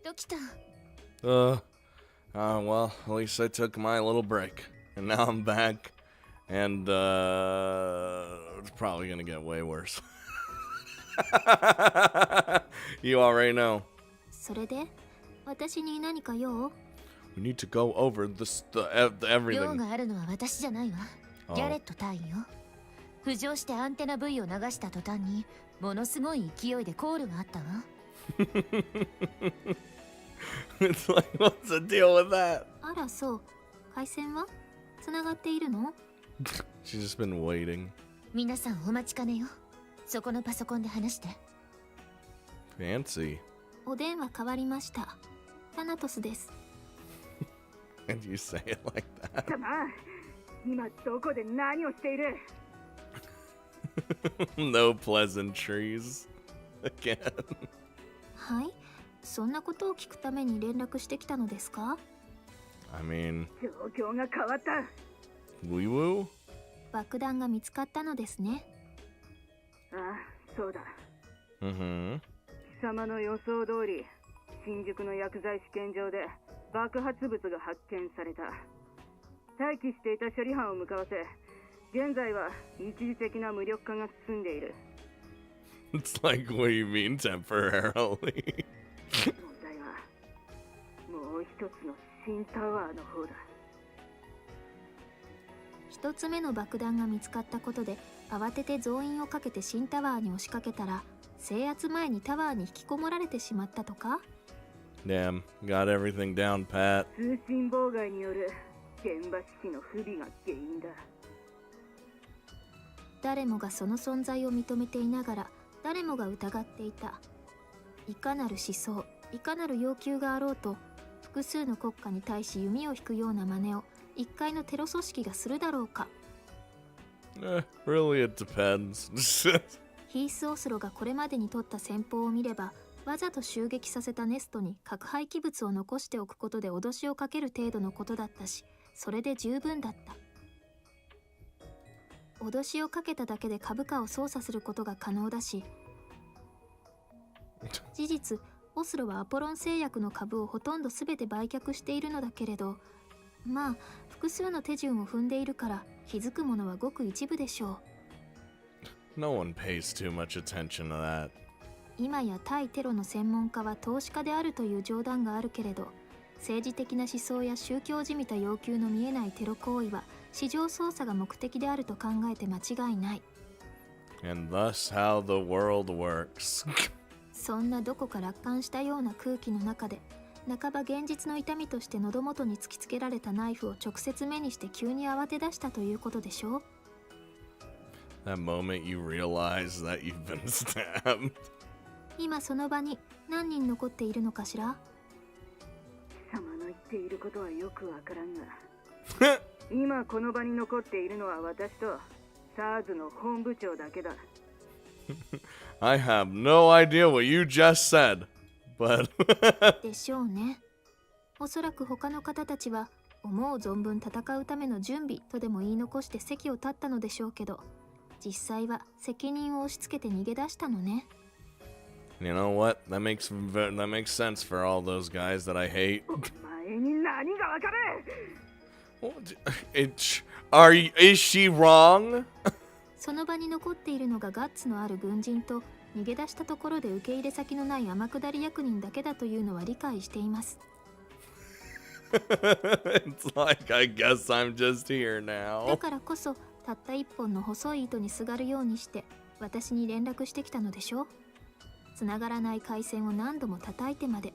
と来た。Well, at least I took my little break. And now I'm back. And, it's probably gonna get way worse. You already know. それで私に何か用？ We need to go over the 用 everything. があるのは私じゃないわ。ギャレット隊員よ。浮上してアンテナ V を流した途端にものすごい勢いでコールがあったわ。It's like, what's the deal with that? あらそう。回線はつながっているの？ She's just been waiting. 皆さんお待ちかねよ。そこのパソコンで話して。Fancy. お電話変わりました。タナトスです。And you say it like that. 今どこで何をしている？ No pleasantries. Again. はい。そんなことを聞くために連絡してきたのですか？ I mean, 状況が変わった。woo woo? 爆弾が見つかったのですね。ああ、そうだ。Mm-hmm. 貴様の予想通り、新宿の薬剤試験場で爆発物が発見された。待機していた処理班を向かわせ、現在は一時的な無力化が進んでいる。It's like, what do you mean temporarily? 問題はもう一つの新タワーの方だ。一つ目の爆弾が見つかったことで慌てて増員をかけて新タワーに押しかけたら、制圧前にタワーに引きこもられてしまったとか？ Damn, got everything down pat. 通信妨害による現場指揮の不備が原因だ。誰もがその存在を認めていながら誰もが疑っていた。いかなる思想、いかなる要求があろうと複数の国家に対し弓を引くような真似を一回のテロ組織がするだろうか。Really, it depends. ヒース・オスロがこれまでに取った戦法を見れば、わざと襲撃させたネストに核廃棄物を残しておくことで脅しをかける程度のことだったし、それで十分だった。脅しをかけただけで株価を操作することが可能だし、事実オスロはアポロン製薬の株をほとんど全て売却しているのだけれど、まあ複数の手順を踏んでいるから気づくものはごく一部でしょう。 No one pays too much attention to that. 今や対テロの専門家は投資家であるという冗談があるけれど、政治的な思想や宗教じみた要求の見えないテロ行為は市場操作が目的であると考えて間違いない。 And thus how the world works. そんなどこか楽観したような空気の中で、半ば現実の痛みとして喉元に突きつけられたナイフを直接目にして急に慌て出したということでしょう。 That moment you realize that you've been stabbed. 今その場に何人残っているのかしら？貴様の言っていることはよくわからんが今この場に残っているのは私とSARSの本部長だけだ。I have no idea what you just said, but でしょうね。おそらく他の方たちは思う存分戦うための準備とでも言い残して席を立ったのでしょうけど、実際は責任を押し付けて逃げ出したのね。you know what? That makes sense for all those guys that I hate. お前に何がわかる？ Is she wrong? その場に残っているのがガッツのある軍人と逃げ出したところで受け入れ先のない天下り役人だけだというのは理解しています。It's like, I guess I'm just here だ now. からこそたった一本の細い糸にすがるようにして私に連絡してきたのでしょ。つながらない回線を何度も叩いてまで。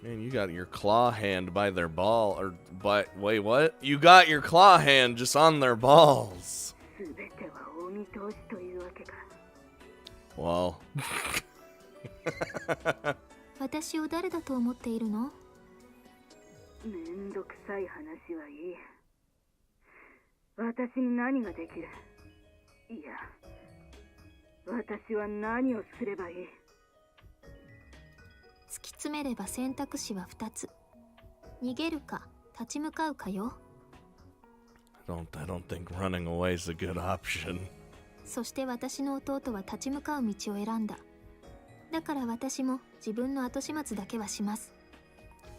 Man, you got your claw hand by their ball, or wait, what? You got your claw hand just on their balls. すべてはお見通しというわけか。Well. 私を誰だと思っているの？めんどくさい話はいい。私に何ができる？いや、私は何をすればいい？突き詰めれば選択肢は2つ。逃げるか立ち向かうかよ。I don't think running away is a good option. そして私の弟は立ち向かう道を選んだ。だから私も自分の後始末だけはします。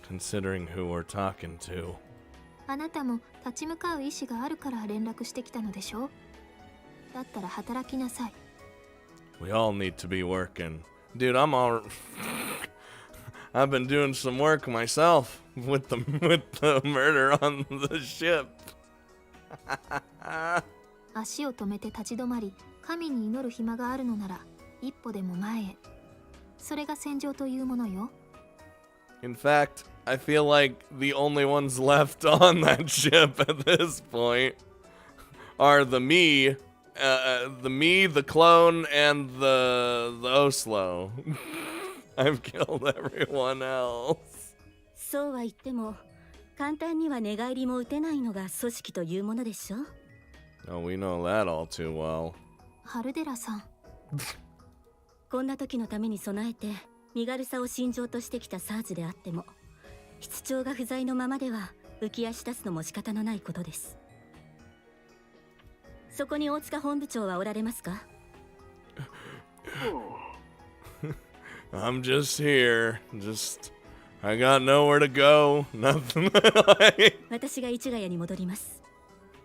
Considering who we're talking to. あなたも立ち向かう意志があるから連絡してきたのでしょ。だったら働きなさい。 We all need to be working. Dude, I've been doing some work myself with the murder on the ship. 足を止めて立ち止まり、神に祈る暇があるのなら一歩でも前へ。それが戦場というものよ。 In fact, I feel like the only ones left on that ship at this point are the me, the clone, and the Oslo. I've killed everyone else. そうは言っても簡単には寝返りも打てないのが組織というものでしょ。 Oh, we know that all too well. ハルデラさん、こんな時のために備えて身軽さを信条としてきたサーズであっても、室長が不在のままでは浮き足立つのも仕方のないことです。そこに大塚本部長はおられますか？ I'm just here. I got nowhere to go. Nothing like. 私が市ヶ谷に戻ります。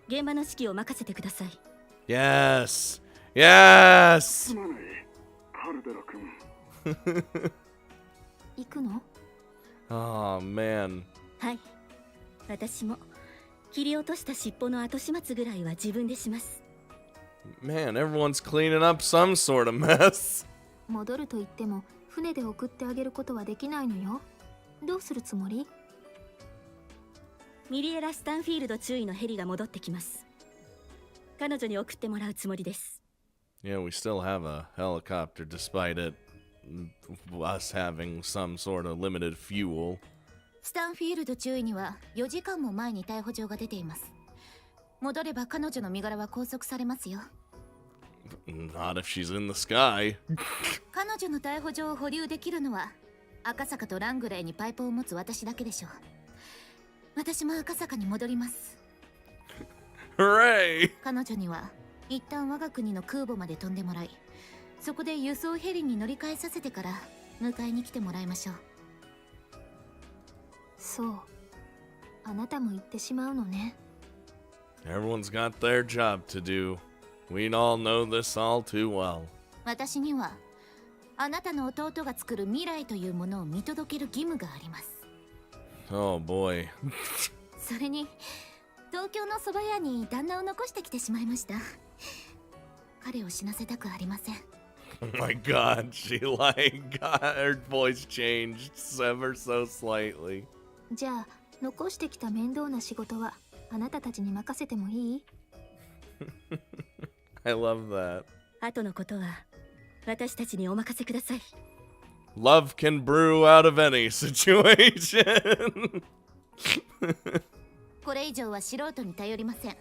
現場の指揮を任せてください。 Yes. Yes. すまない、カルデラ君。行くの？ Oh man. はい。私も切り落とした尻尾の後始末ぐらいは自分でします。 Man, everyone's cleaning up some sort of mess. 戻ると言っても船で送ってあげることはできないのよ。どうするつもり？ミリエラ・スタンフィールド中尉のヘリが戻ってきます。彼女に送ってもらうつもりです。 Yeah, we still have a helicopter despite us having some sort of limited fuel. スタンフィールド中尉には4時間も前に逮捕状が出ています。戻れば彼女の身柄は拘束されますよ。 Not if she's in the sky. 彼女の逮捕状を保留できるのは赤坂とラングレーにパイプを持つ私だけでしょう。私も赤坂に戻ります。 Hooray! 彼女には一旦我が国の空母まで飛んでもらい、そこで輸送ヘリに乗り換えさせてから迎えに来てもらいましょう。そう、あなたも行ってしまうのね。 Everyone's got their job to do. We all know this all too well. 私にはあなたの弟が作る未来というものを見届ける義務があります。 Oh boy. それに東京の蕎麦屋に旦那を残してきてしまいました。彼を死なせたくありません。 Oh my god, she her voice changed ever so slightly. じゃあ残してきた面倒な仕事はあなたたちに任せてもいい？ I love that. 後のことは私たちにお任せください。 Love can brew out of any situation. これ以上は素人に頼りません。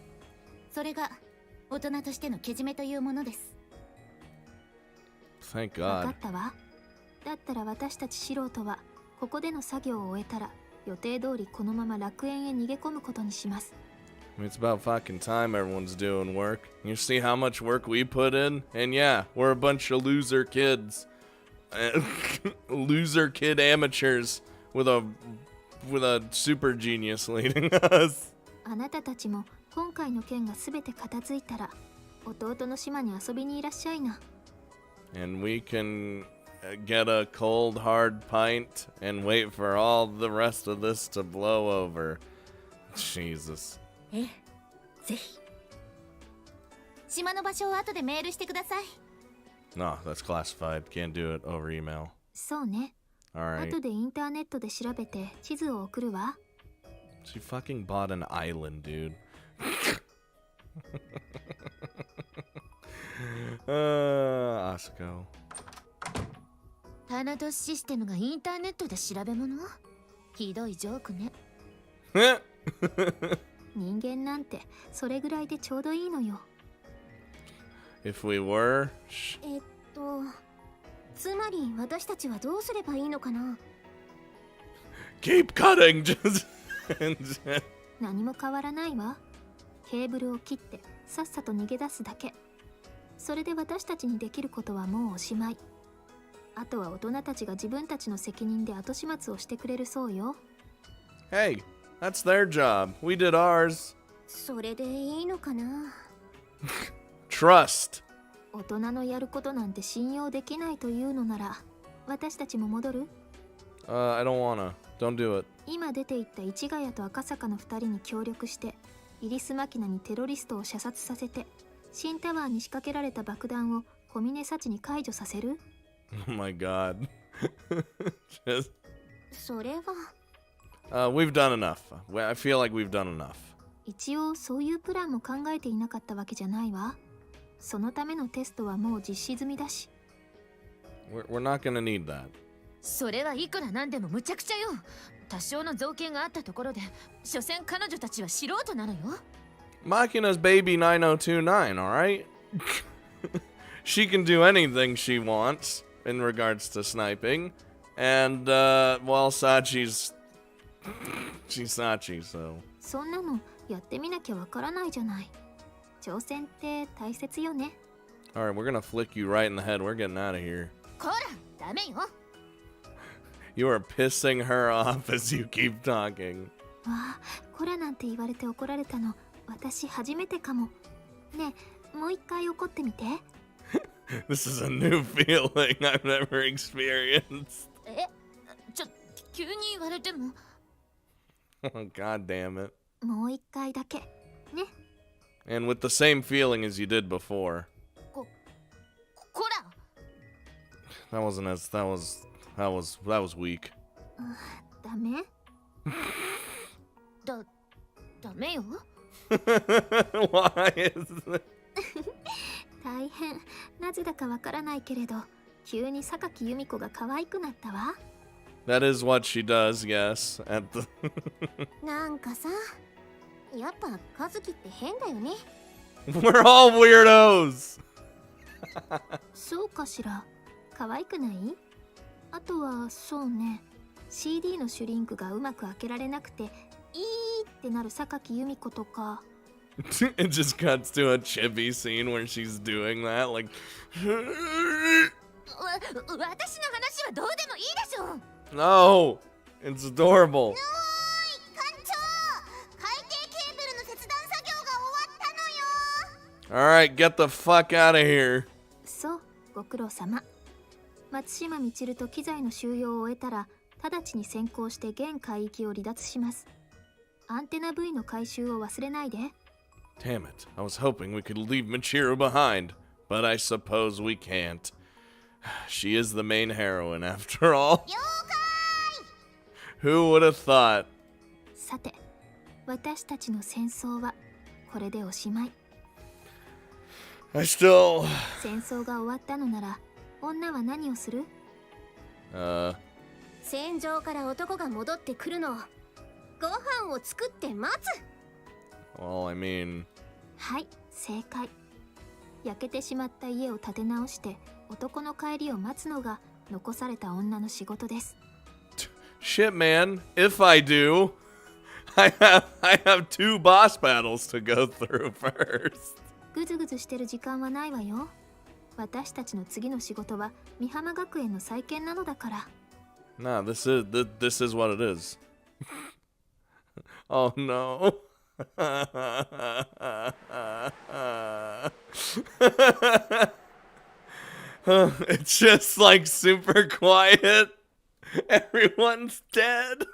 それが大人としてのけじめというものです。 Thank 分か God. ったわ。だったら私たち素人はここでの作業を終えたら予定通りこのまま楽園へ逃げ込むことにします。 I mean, it's about fucking time everyone's doing work. You see how much work we put in? And yeah, we're a bunch of loser kids. Loser kid amateurs with a super genius leading us. あなたたちも今回の件が全て片付いたら弟の島に遊びにいらっしゃいな。 And we can get a cold hard pint and wait for all the rest of this to blow over. Jesus. ええ、ぜひ。島の場所を後でメールしてください。 No, that's classified. Can't do it over email. そうね。 Alright. 後でインターネットで調べて地図を送るわ。 She fucking bought an island, dude. Asuko. タナドスシステムがインターネットで調べ物？ひどいジョークね。人間なんてそれぐらいでちょうどいいのよ。 If we were... つまり私たちはどうすればいいのかな？ Keep cutting! Just... 何も変わらないわ。ケーブルを切ってさっさと逃げ出すだけ。それで私たちにできることはもうおしまい。あとは大人たちが自分たちの責任で後始末をしてくれるそうよ。 Hey, that's their job. We did ours. それでいいのかな。Trust. 大人のやることなんて信用できないというのなら、私たちも戻る？ I don't wanna. Don't do it. 今出て行った市ヶ谷と赤坂の2人に協力して、イリスマキナにテロリストを射殺させて、新タワーに仕掛けられた爆弾を小峰幸に解除させる？ Oh my god. Just, それは we've done enough. I feel like we've done enough. 一応そういうプランも考えていなかったわけじゃないわ。そのためのテストはもう実施済みだし。 We're not gonna need that. それはいくらなんでも無茶苦茶よ。多少の造形があったところで、所詮彼女たちは素人なのよ。Makina's baby 9029, alright? She can do anything she wants in regards to sniping. And, well, Sachi's... She's Sachi, so... そんなのやってみなきゃわからないじゃない。挑戦って大切よね。 Alright, we're gonna flick you right in the head. We're getting out of here. こら、ダメよ。You are pissing her off as you keep talking. わあ、コラなんて言われて怒られたの、私初めてかも。ねえ、もう一回怒ってみて。This is a new feeling I've never experienced. 急に言われても。Oh, god damn it. もう一回だけ。ね。And with the same feeling as you did before. こら That wasn't as... That was weak. ダメ？ダメよ。Why is it? 大変。なぜだかわからないけれど、急に榊由美子が可愛くなったわ。That is what she does, yes. At the なんかさ、やっぱ和樹って変だよね。 We're all weirdos! そうかしら。可愛くない？あとはそうね、 CD のシュリンクがうまく開けられなくて、いーってなる榊由美子とか。It just cuts to a chibi scene where she's doing that, like... 私の話はどうでもいいでしょ。 No! It's adorable. 艦長、海底ケーブルの切断作業が終わったのよ。 Alright, get the fuck out of here. そう、ご苦労様。松島みちると機材の収容を終えたら、直ちに先行して現海域を離脱します。アンテナ V の回収を忘れないで。 Damn it, I was hoping we could leave Michiru behind, but I suppose we can't. She is the main heroine after all. 了解。 Who would have thought? さて、私たちの戦争はこれでおしまい。 I still... 戦争が終わったのなら、女は何をする？戦場から男が戻ってくるのをご飯を作って待つ。 Well, I mean... はい、正解。焼けてしまった家を建て直して男の帰りを待つのが残された女の仕事です。 Shit, man. If I do, I have 2 boss battles to go through first. ぐずぐずしてる時間はないわよ。私たちの次の仕事は美浜学園の再建なのだから。 Nah, this is what it is. Oh no. It's just like super quiet. Everyone's dead.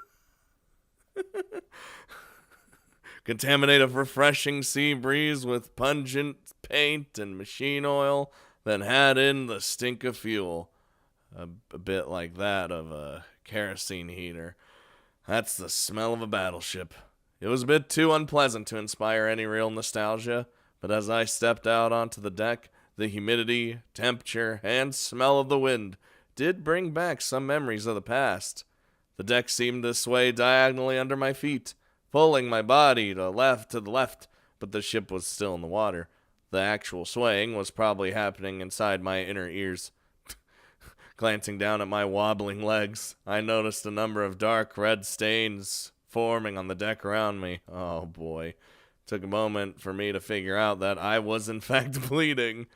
Contaminate a refreshing sea breeze with pungent paint and machine oil, then add in the stink of fuel. A bit like that of a kerosene heater. That's the smell of a battleship. It was a bit too unpleasant to inspire any real nostalgia, but as I stepped out onto the deck, the humidity, temperature, and smell of the wind did bring back some memories of the past. The deck seemed to sway diagonally under my feet, pulling my body to the left, but the ship was still in the water. The actual swaying was probably happening inside my inner ears. Glancing down at my wobbling legs, I noticed a number of dark red stains forming on the deck around me. Oh boy. Took a moment for me to figure out that I was in fact bleeding.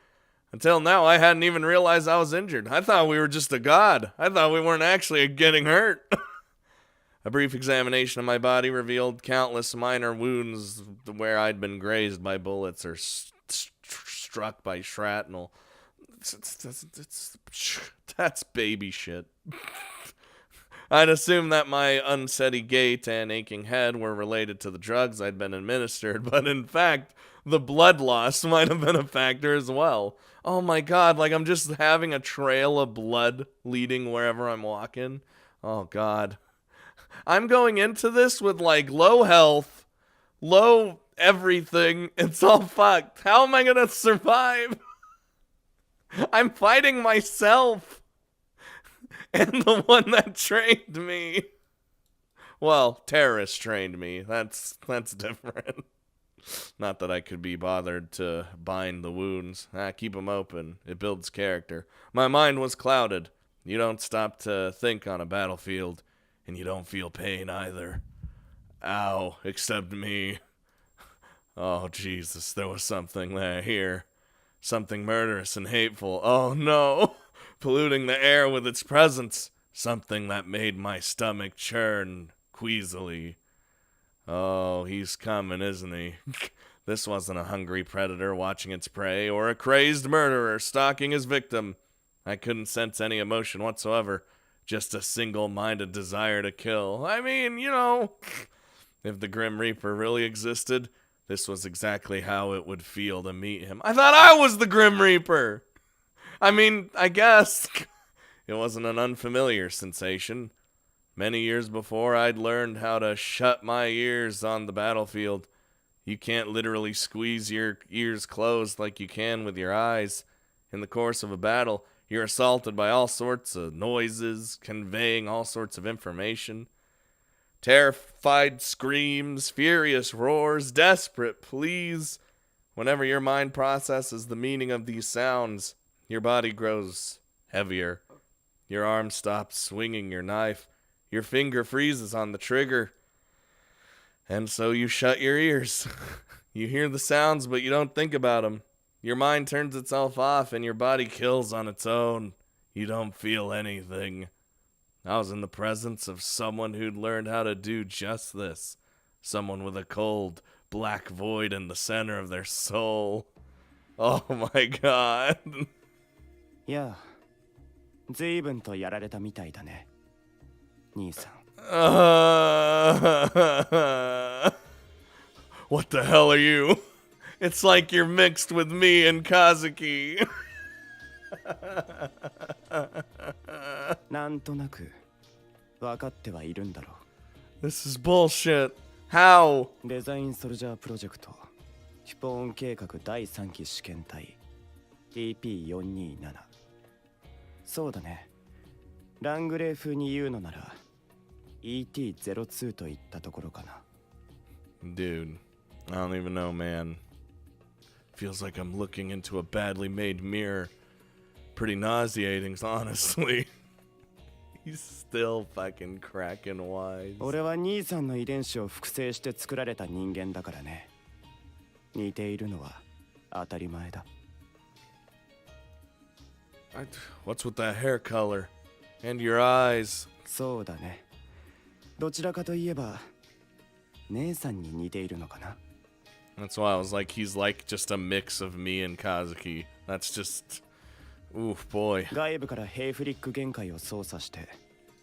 Until now, I hadn't even realized I was injured. I thought we were just a god. I thought we weren't actually getting hurt. A brief examination of my body revealed countless minor wounds where I'd been grazed by bullets or struck by shrapnel. That's baby shit. I'd assumed that my unsteady gait and aching head were related to the drugs I'd been administered, but in fact, the blood loss might have been a factor as well. Oh my god, like I'm just having a trail of blood leading wherever I'm walking. Oh god. I'm going into this with like low health, low everything. It's all fucked. How am I gonna survive? I'm fighting myself. And the one that trained me. Well, terrorists trained me. That's different. Not that I could be bothered to bind the wounds. Keep them open. It builds character. My mind was clouded. You don't stop to think on a battlefield, and you don't feel pain either. Ow, except me. Oh, Jesus, there was something there here. Something murderous and hateful. Oh, no. Polluting the air with its presence. Something that made my stomach churn queasily. Oh, he's coming, isn't he? This wasn't a hungry predator watching its prey, or a crazed murderer stalking his victim. I couldn't sense any emotion whatsoever. Just a single-minded desire to kill. I mean, you know, if the Grim Reaper really existed, this was exactly how it would feel to meet him. I thought I was the Grim Reaper! I mean, I guess it wasn't an unfamiliar sensation. Many years before, I'd learned how to shut my ears on the battlefield. You can't literally squeeze your ears closed like you can with your eyes. In the course of a battle, you're assaulted by all sorts of noises, conveying all sorts of information. Terrified screams, furious roars, desperate pleas. Whenever your mind processes the meaning of these sounds, your body grows heavier. Your arm stops swinging your knife. Your finger freezes on the trigger. And so you shut your ears. You hear the sounds, but you don't think about them. Your mind turns itself off and your body kills on its own. You don't feel anything. I was in the presence of someone who'd learned how to do just this. Someone with a cold, black void in the center of their soul. Oh my god. いや、随分とやられたみたいだね、兄さん。What the hell are you? It's like you're mixed with me and Kazuki. なんとなく分かってはいるんだろう。 This is bullshit. How? デザインソルジャープロジェクトヒポーン計画第3期試験体 TP427。そうだね。ラングレー風に言うのなら ET02 といったところかな。 Dude, I don't even know, man. Feels like I'm looking into a badly made mirror. Pretty nauseating, honestly. He's still fucking cracking wise. 俺は兄さんの遺伝子を複製して作られた人間だからね。似ているのは当たり前だ。What's with that hair color? And your eyes? そうだね。どちらかといえば姉さんに似ているのかな。 That's why I was like, he's like just a mix of me and Kazuki. That's just... Oof, boy. 外部からヘイフリック限界を操作して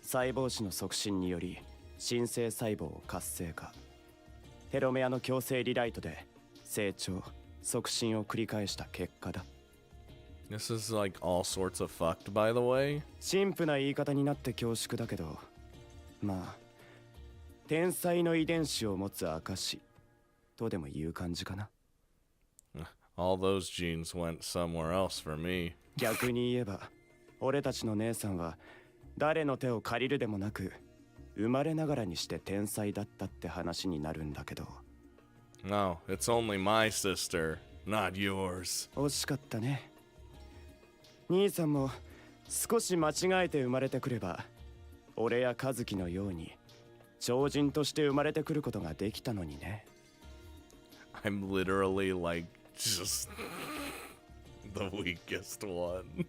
細胞子の促進により新生細胞を活性化。テロメアの強制リライトで成長、促進を繰り返した結果だ。 This is like all sorts of fucked, by the way. 陳腐な言い方になって恐縮だけど、まあ天才の遺伝子を持つ証とでも言う感じかな。 All those genes went somewhere else for me. 逆に言えば俺たちの姉さんは誰の手を借りるでもなく生まれながらにして天才だったって話になるんだけど。 No, it's only my sister, not yours. 惜しかったね。兄さんも少し間違えて生まれてくれば俺や和樹のように超人として生まれてくることができたのにね。 I'm literally like just The weakest one.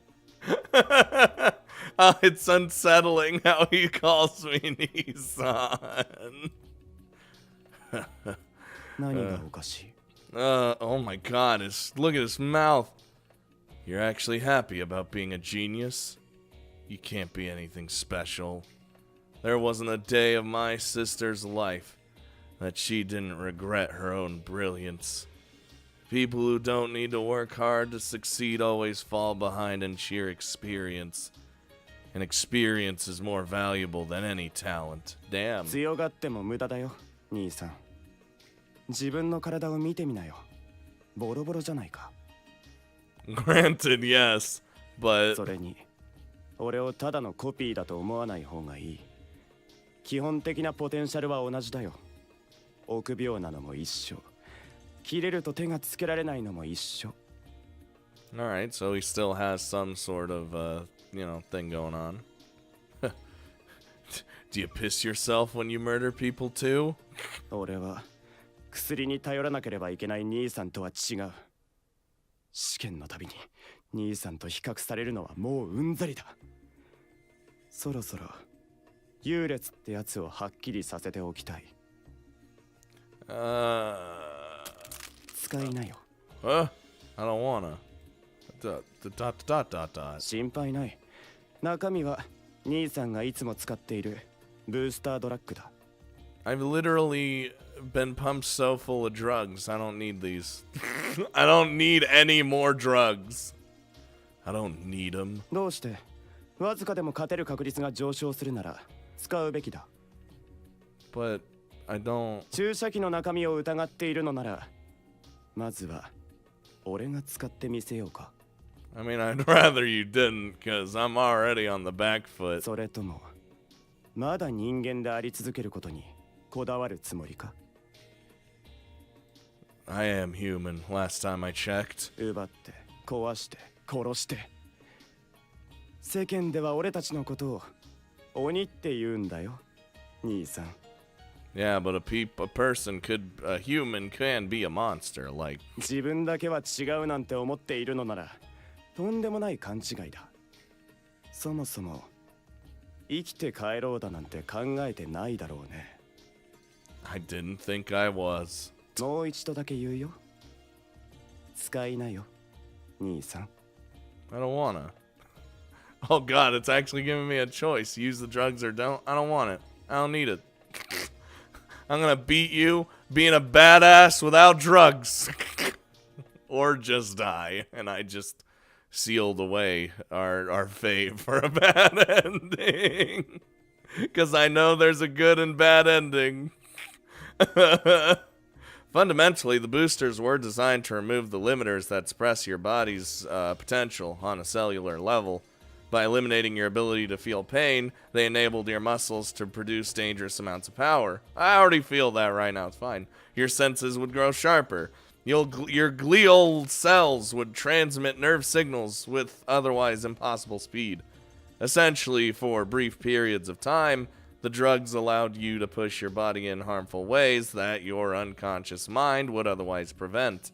It's unsettling how he calls me Nissan. Oh my god, look at his mouth. You're actually happy about being a genius? You can't be anything special. There wasn't a day of my sister's life that she didn't regret her own brilliance. People who don't need to work hard to succeed always fall behind in sheer experience. And experience is more valuable than any talent. Damn. 強がっても無駄だよ、兄さん。自分の体を見てみなよ。ボロボロじゃないか。Granted, yes, but それに、俺をただのコピーだと思わない方がいい。基本的なポテンシャルは同じだよ。臆病なのも一緒。切れると手がつけられないのも一緒。Alright, so he still has some sort of, thing going on. Do you piss yourself when you murder people too? 俺は薬に頼らなければいけない兄さんとは違う。試験のたびに兄さんと比較されるのはもううんざりだ。そろそろ優劣ってやつをはっきりさせておきたい。使いなよ。I don't wanna. 心配ない。中身は兄さんがいつも使っているブースタードラッグだ。I've literally been pumped so full of drugs. I don't need these. I don't need any more drugs. I don't need them. どうしてわずかでも勝てる確率が上昇するなら使うべきだ。But I don't. 注射器の中身を疑っているのなら、まずは俺が使ってみせようか。I mean, I'd rather you didn't, because I'm already on the back foot. それともまだ人間であり続けることにこだわるつもりか。 I am human, last time I checked. 奪って壊して殺して、世間では俺たちのことを鬼って言うんだよ、兄さん。 Yeah, but a human can be a monster, like. 自分だけは違うなんて思っているのならとんでもない勘違いだ。そもそも生きて帰ろうだなんて考えてないだろうね。 I didn't think I was. もう一度だけ言うよ。使いなよ、兄さん。 I don't wanna. Oh god, it's actually giving me a choice. Use the drugs or don't. I don't want it. I don't need it. I'm gonna beat you being a badass without drugs. Or just die. And I just sealed away our fate for a bad ending. Because I know there's a good and bad ending. Fundamentally, the boosters were designed to remove the limiters that suppress your body's potential on a cellular level. By eliminating your ability to feel pain, they enabled your muscles to produce dangerous amounts of power. I already feel that right now, it's fine. Your senses would grow sharper. Your glial cells would transmit nerve signals with otherwise impossible speed. Essentially, for brief periods of time, the drugs allowed you to push your body in harmful ways that your unconscious mind would otherwise prevent.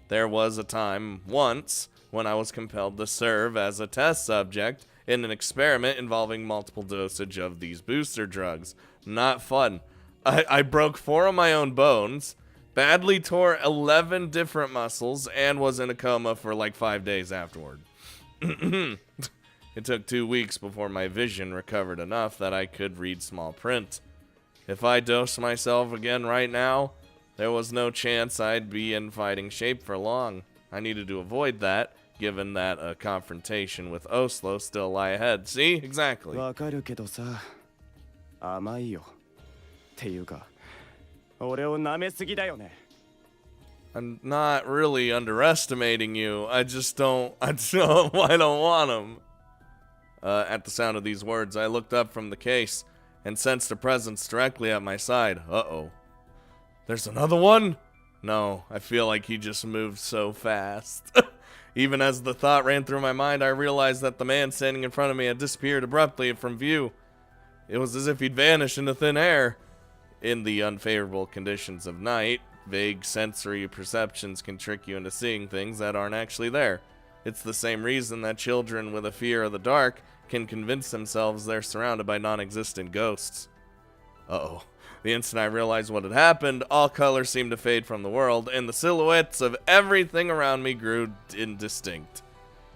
There was a time, once, when I was compelled to serve as a test subject in an experiment involving multiple dosage of these booster drugs. Not fun. I broke 4 of my own bones, badly tore 11 different muscles, and was in a coma for like 5 days afterward. It took 2 weeks before my vision recovered enough that I could read small print. If I dosed myself again right now, there was no chance I'd be in fighting shape for long. I needed to avoid that, given that a confrontation with Oslo still lie ahead. See? Exactly. わかるけどさ、甘いよ。っていうか、俺を舐めすぎだよね。 I'm not really underestimating you. I don't want him. At the sound of these words, I looked up from the case and sensed a presence directly at my side. Uh-oh. There's another one? No, I feel like he just moved so fast. Even as the thought ran through my mind, I realized that the man standing in front of me had disappeared abruptly from view. It was as if he'd vanished into thin air. In the unfavorable conditions of night, vague sensory perceptions can trick you into seeing things that aren't actually there. It's the same reason that children with a fear of the dark can convince themselves they're surrounded by non-existent ghosts. Uh-oh. The instant I realized what had happened, all color seemed to fade from the world, and the silhouettes of everything around me grew indistinct.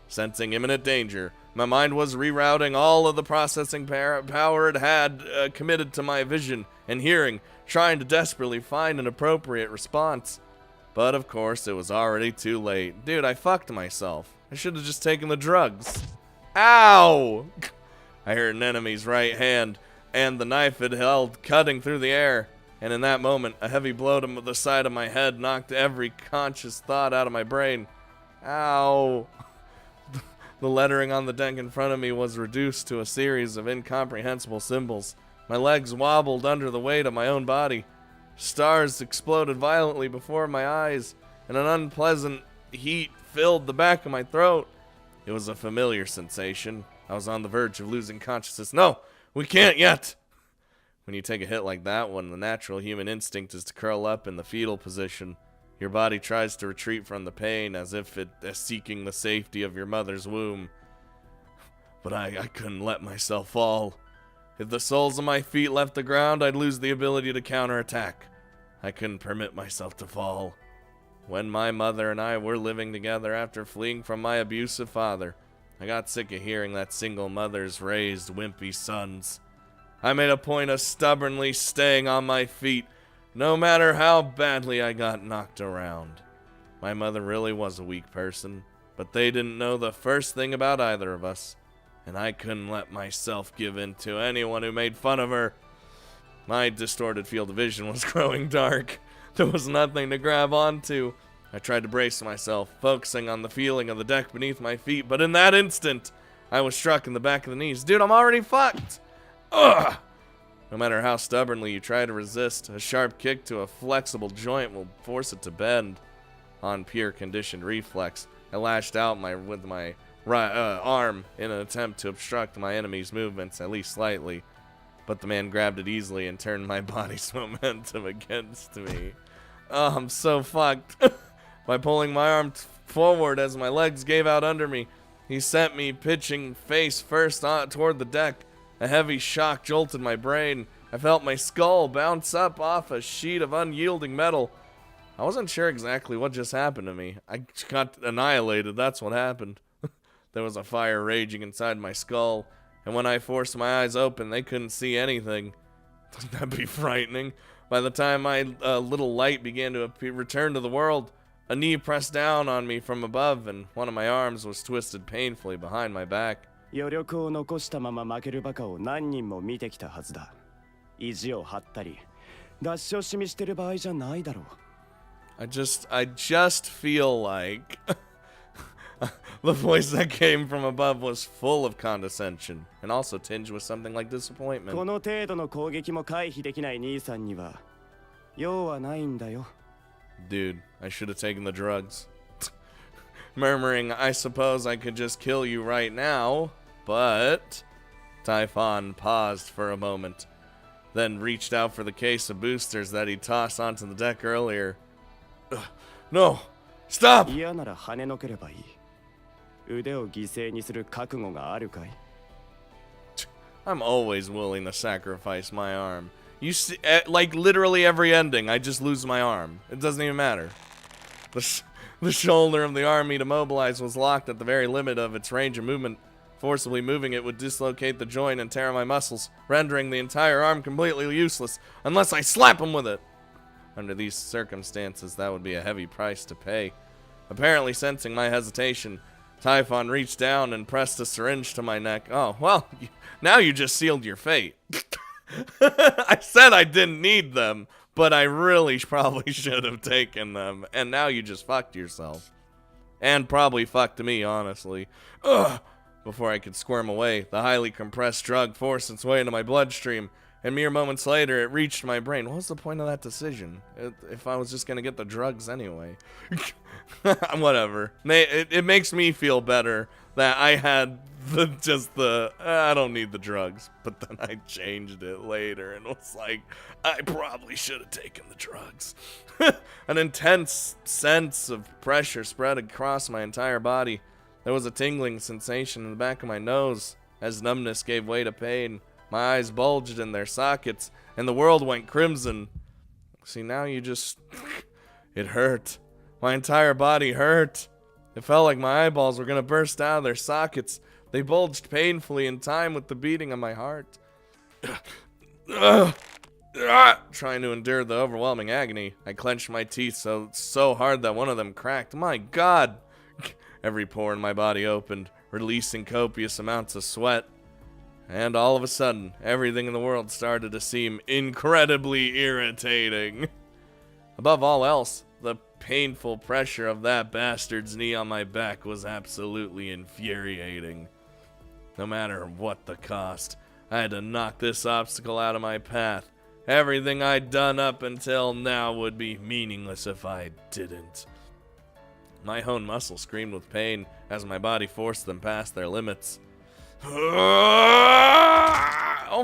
Sensing imminent danger, my mind was rerouting all of the processing power it had committed to my vision and hearing, trying to desperately find an appropriate response. But of course, it was already too late. Dude, I fucked myself. I should have just taken the drugs. Ow! I heard an enemy's right hand, and the knife it held cutting through the air. And in that moment, a heavy blow to the side of my head knocked every conscious thought out of my brain. Ow! The lettering on the deck in front of me was reduced to a series of incomprehensible symbols. My legs wobbled under the weight of my own body. Stars exploded violently before my eyes, and an unpleasant heat filled the back of my throat. It was a familiar sensation. I was on the verge of losing consciousness. No, we can't yet! When you take a hit like that one, the natural human instinct is to curl up in the fetal position. Your body tries to retreat from the pain as if it is seeking the safety of your mother's womb. But I couldn't let myself fall. If the soles of my feet left the ground, I'd lose the ability to counterattack. I couldn't permit myself to fall. When my mother and I were living together after fleeing from my abusive father, I got sick of hearing that single mothers raised wimpy sons. I made a point of stubbornly staying on my feet, no matter how badly I got knocked around. My mother really was a weak person, but they didn't know the first thing about either of us, and I couldn't let myself give in to anyone who made fun of her. My distorted field of vision was growing dark. There was nothing to grab onto. I tried to brace myself, focusing on the feeling of the deck beneath my feet, but in that instant, I was struck in the back of the knees. Dude, I'm already fucked! Ugh! No matter how stubbornly you try to resist, a sharp kick to a flexible joint will force it to bend. On pure conditioned reflex, I lashed out with my arm in an attempt to obstruct my enemy's movements, at least slightly. But the man grabbed it easily and turned my body's momentum against me. Oh, I'm so fucked. By pulling my arm forward as my legs gave out under me, he sent me pitching face first toward the deck. A heavy shock jolted my brain. I felt my skull bounce up off a sheet of unyielding metal. I wasn't sure exactly what just happened to me. I got annihilated, that's what happened. There was a fire raging inside my skull, and when I forced my eyes open, they couldn't see anything. Wouldn't that be frightening? By the time my little light began to return to the world, a knee pressed down on me from above, and one of my arms was twisted painfully behind my back. 余力を残したまま負けるバカを何人も見てきたはずだ。意地を張ったり、出し惜しみしてる場合じゃないだろう。I just feel like the voice that came from above was full of condescension and also tinged with something like disappointment. この程度の攻撃も回避できない兄さんには用はないんだよ。Dude, I should have taken the drugs. Murmuring, I suppose I could just kill you right now, but... Typhon paused for a moment, then reached out for the case of boosters that he tossed onto the deck earlier. No! Stop! 嫌なら跳ねのければいい。腕を犠牲にする覚悟があるかい? I'm always willing to sacrifice my arm. You see, like literally every ending, I just lose my arm. It doesn't even matter. The shoulder of the arm me to mobilize was locked at the very limit of its range of movement. Forcibly moving it would dislocate the joint and tear my muscles, rendering the entire arm completely useless, unless I slap him with it. Under these circumstances, that would be a heavy price to pay. Apparently sensing my hesitation, Typhon reached down and pressed a syringe to my neck. Oh, well, now you just sealed your fate. I said I didn't need them, but I really probably should have taken them, and now you just fucked yourself. And probably fucked me, honestly. Ugh! Before I could squirm away, the highly compressed drug forced its way into my bloodstream, and mere moments later, it reached my brain. What was the point of that decision? If I was just gonna get the drugs anyway. Whatever. It makes me feel better that I had I don't need the drugs, but then I changed it later and was like, I probably should have taken the drugs. An intense sense of pressure spread across my entire body. There was a tingling sensation in the back of my nose as numbness gave way to pain. My eyes bulged in their sockets, and the world went crimson. See, now you just... It hurt. My entire body hurt. It felt like my eyeballs were going to burst out of their sockets. They bulged painfully in time with the beating of my heart. Trying to endure the overwhelming agony, I clenched my teeth so hard that one of them cracked. My God! Every pore in my body opened, releasing copious amounts of sweat. And all of a sudden, everything in the world started to seem incredibly irritating. Above all else, the painful pressure of that bastard's knee on my back was absolutely infuriating. No matter what the cost, I had to knock this obstacle out of my path. Everything I'd done up until now would be meaningless if I didn't. My own muscles screamed with pain as my body forced them past their limits. Oh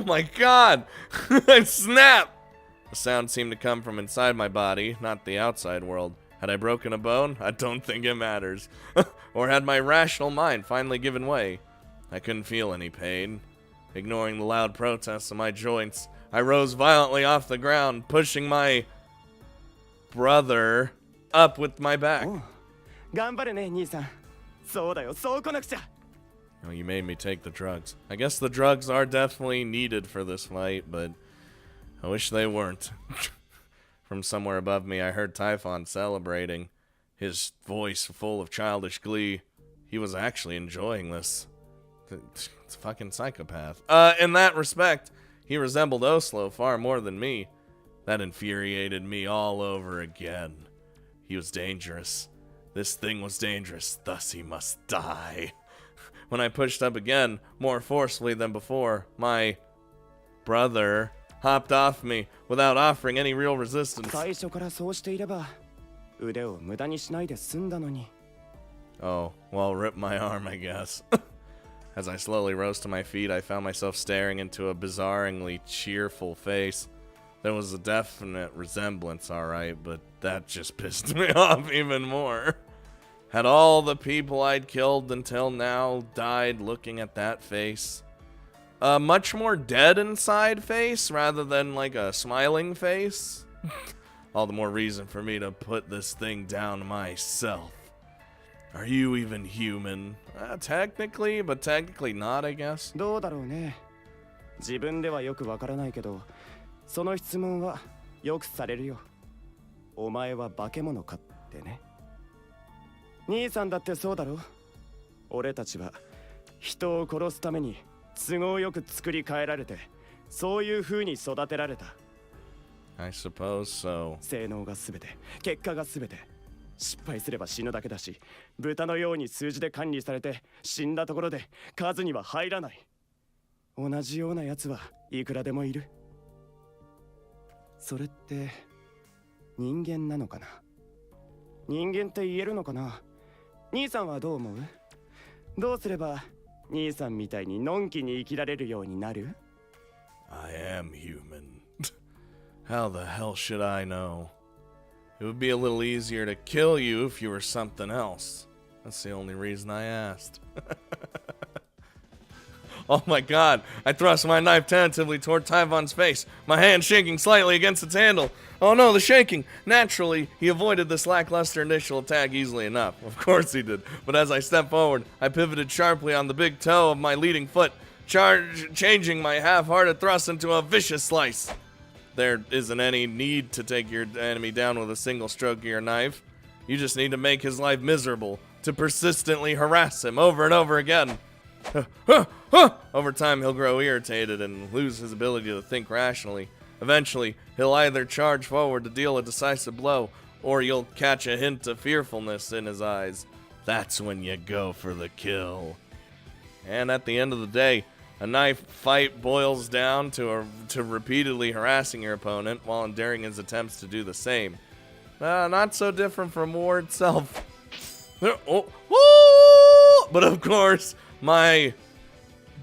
my God! I snapped! The sound seemed to come from inside my body, not the outside world. Had I broken a bone? I don't think it matters. Or had my rational mind finally given way? I couldn't feel any pain. Ignoring the loud protests of my joints, I rose violently off the ground, pushing my brother up with my back. Oh, 頑張れね、兄さん。そうだよ、そう来なくちゃ。 Oh, you made me take the drugs. I guess the drugs are definitely needed for this fight, but I wish they weren't. From somewhere above me, I heard Typhon celebrating, his voice full of childish glee. He was actually enjoying this. It's a fucking psychopath. In that respect, he resembled Oslo far more than me. That infuriated me all over again. He was dangerous. This thing was dangerous, thus he must die. When I pushed up again, more forcefully than before, my brother hopped off me without offering any real resistance. 最初からそうしていれば、腕を無駄にしないで済んだのに。 Oh, well, rip my arm, I guess. As I slowly rose to my feet, I found myself staring into a bizarrely cheerful face. There was a definite resemblance, alright, but that just pissed me off even more. Had all the people I'd killed until now died looking at that face? A much more dead inside face rather than like a smiling face? All the more reason for me to put this thing down myself. Are you even human? Technically, but technically not, I guess. どうだろうね。自分ではよくわからないけど、その質問はよくされるよ。お前は化け物かってね。兄さんだってそうだろ。俺たちは人を殺すために都合よく作り変えられて、そういう風に育てられた。I suppose so. 性能がすべて、結果がすべて。失敗すれば死ぬだけだし、豚のように数字で管理されて死んだところで数には入らない。同じようなやつはいくらでもいる。それって人間なのかな。人間って言えるのかな。兄さんはどう思う？どうすれば兄さんみたいにのんきに生きられるようになる？ I am human. How the hell should I know? It would be a little easier to kill you if you were something else. That's the only reason I asked. Oh my God, I thrust my knife tentatively toward Typhon's face, my hand shaking slightly against its handle. Oh no, the shaking! Naturally, he avoided this lackluster initial attack easily enough. Of course he did. But as I stepped forward, I pivoted sharply on the big toe of my leading foot, changing my half-hearted thrust into a vicious slice. There isn't any need to take your enemy down with a single stroke of your knife. You just need to make his life miserable, to persistently harass him over and over again. Over time, he'll grow irritated and lose his ability to think rationally. Eventually, he'll either charge forward to deal a decisive blow, or you'll catch a hint of fearfulness in his eyes. That's when you go for the kill. And at the end of the day, a knife fight boils down to repeatedly harassing your opponent while enduring his attempts to do the same. Not so different from war itself. But of course, my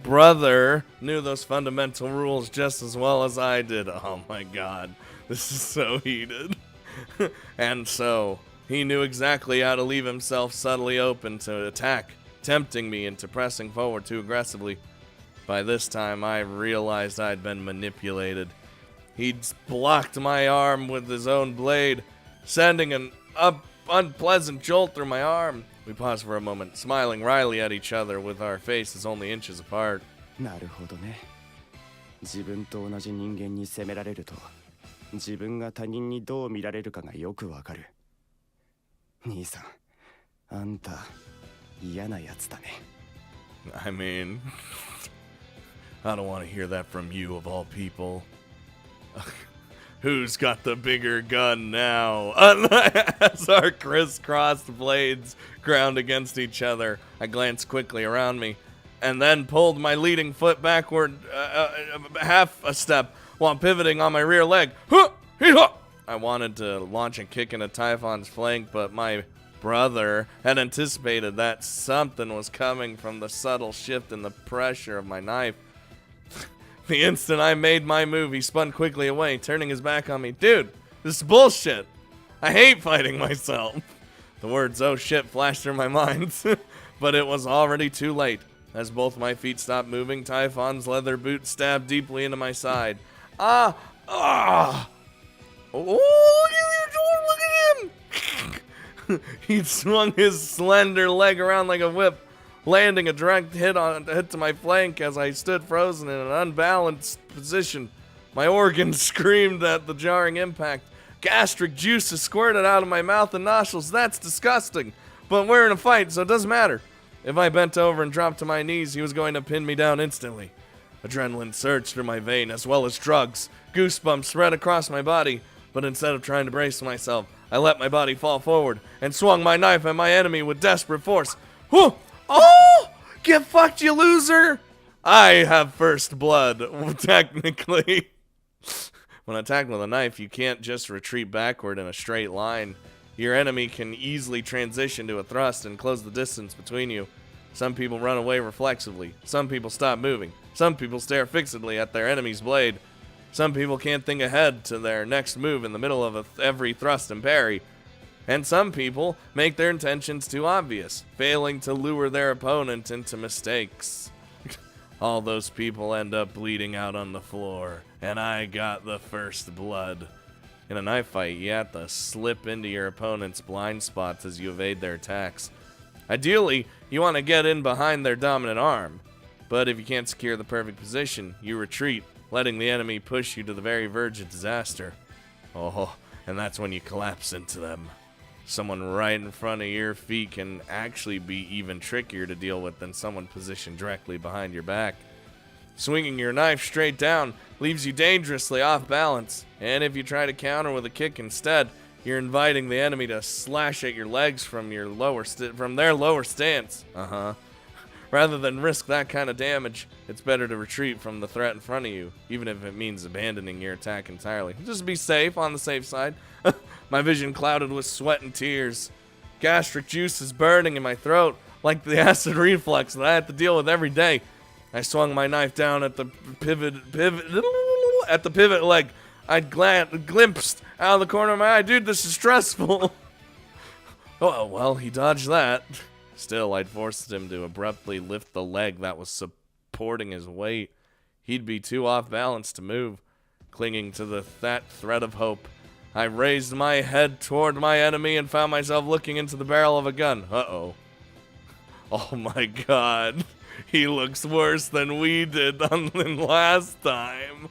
brother knew those fundamental rules just as well as I did. Oh my God, this is so heated. And so, he knew exactly how to leave himself subtly open to attack tempting me into pressing forward too aggressively. By this time, I realized I'd been manipulated. He'd blocked my arm with his own blade, sending an unpleasant jolt through my arm. We paused for a moment, smiling wryly at each other with our faces only inches apart. なるほどね。自分と同じ人間に責められると、自分が他人にどう見られるかがよくわかる。兄さん、あんた嫌なやつだね。I mean, I don't want to hear that from you of all people. Who's got the bigger gun now? As our crisscrossed blades ground against each other, I glanced quickly around me, and then pulled my leading foot backward half a step while pivoting on my rear leg. I wanted to launch a kick into Typhon's flank, but my brother had anticipated that something was coming from the subtle shift in the pressure of my knife. The instant I made my move, he spun quickly away, turning his back on me. Dude, this is bullshit. I hate fighting myself. The words, oh shit, flashed through my mind, but it was already too late. As both my feet stopped moving, Typhon's leather boot stabbed deeply into my side. Oh, look at him! He swung his slender leg around like a whip, landing a direct hit to my flank as I stood frozen in an unbalanced position. My organs screamed at the jarring impact. Gastric juices squirted out of my mouth and nostrils. That's disgusting. But we're in a fight, so it doesn't matter. If I bent over and dropped to my knees, he was going to pin me down instantly. Adrenaline surged through my vein, as well as drugs. Goosebumps spread across my body. But instead of trying to brace myself, I let my body fall forward and swung my knife at my enemy with desperate force. Whew! Oh! Get fucked, you loser! I have first blood, technically. When attacked with a knife, you can't just retreat backward in a straight line. Your enemy can easily transition to a thrust and close the distance between you. Some people run away reflexively. Some people stop moving. Some people stare fixedly at their enemy's blade. Some people can't think ahead to their next move in the middle of every thrust and parry. And some people make their intentions too obvious, failing to lure their opponent into mistakes. All those people end up bleeding out on the floor, and I got the first blood. In a knife fight, you have to slip into your opponent's blind spots as you evade their attacks. Ideally, you want to get in behind their dominant arm, but if you can't secure the perfect position, you retreat, letting the enemy push you to the very verge of disaster. Oh, and that's when you collapse into them. Someone right in front of your feet can actually be even trickier to deal with than someone positioned directly behind your back. Swinging your knife straight down leaves you dangerously off balance, and if you try to counter with a kick instead, you're inviting the enemy to slash at your legs from their lower stance. Rather than risk that kind of damage, it's better to retreat from the threat in front of you, even if it means abandoning your attack entirely. Just be safe, on the safe side. My vision clouded with sweat and tears. Gastric juice is burning in my throat, like the acid reflux that I have to deal with every day. I swung my knife down at the pivot leg. I glimpsed out of the corner of my eye. Dude, this is stressful. Oh, well, he dodged that. Still, I'd forced him to abruptly lift the leg that was supporting his weight. He'd be too off balance to move. Clinging to that thread of hope, I raised my head toward my enemy and found myself looking into the barrel of a gun. Uh-oh. Oh my god. He looks worse than we did than last time.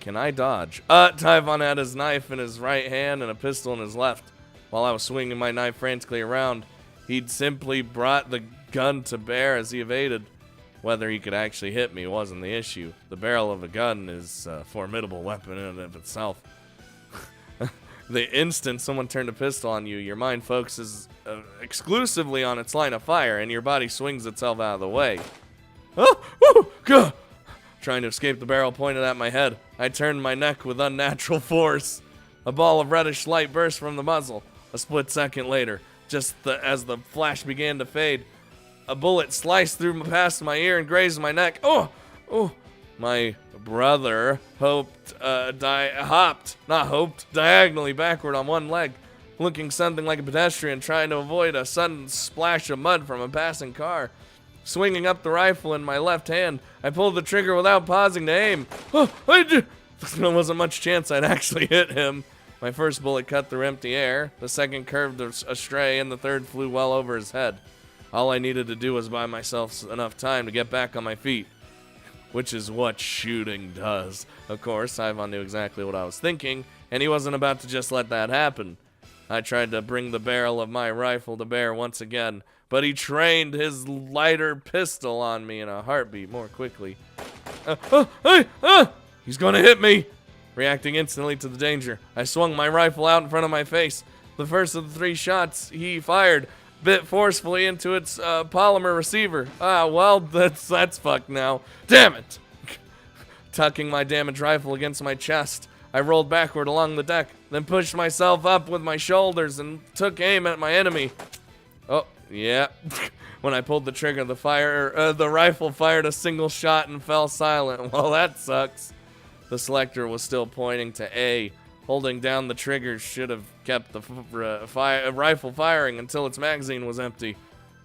Can I dodge? Typhon had his knife in his right hand and a pistol in his left. While I was swinging my knife frantically around, he'd simply brought the gun to bear as he evaded. Whether he could actually hit me wasn't the issue. The barrel of a gun is a formidable weapon in and of itself. The instant someone turned a pistol on you, your mind focuses exclusively on its line of fire, and your body swings itself out of the way. Gah! Trying to escape the barrel pointed at my head, I turned my neck with unnatural force. A ball of reddish light burst from the muzzle. A split second later, as the flash began to fade, a bullet sliced through past my ear and grazed my neck. My brother diagonally backward on one leg. looking something like a pedestrian trying to avoid a sudden splash of mud from a passing car. Swinging up the rifle in my left hand, I pulled the trigger without pausing to aim. There wasn't much chance I'd actually hit him. My first bullet cut through empty air, the second curved astray, and the third flew well over his head. All I needed to do was buy myself enough time to get back on my feet, which is what shooting does. Of course, Ivan knew exactly what I was thinking, and he wasn't about to just let that happen. I tried to bring the barrel of my rifle to bear once again, but he trained his lighter pistol on me in a heartbeat more quickly. He's gonna hit me! Reacting instantly to the danger, I swung my rifle out in front of my face. The first of the 3 shots he fired bit forcefully into its polymer receiver. Well, that's fucked now. Damn it! Tucking my damaged rifle against my chest, I rolled backward along the deck, then pushed myself up with my shoulders and took aim at my enemy. Oh, yeah. When I pulled the trigger, the rifle fired a single shot and fell silent. Well, that sucks. The selector was still pointing to A. Holding down the trigger should have kept the rifle firing until its magazine was empty.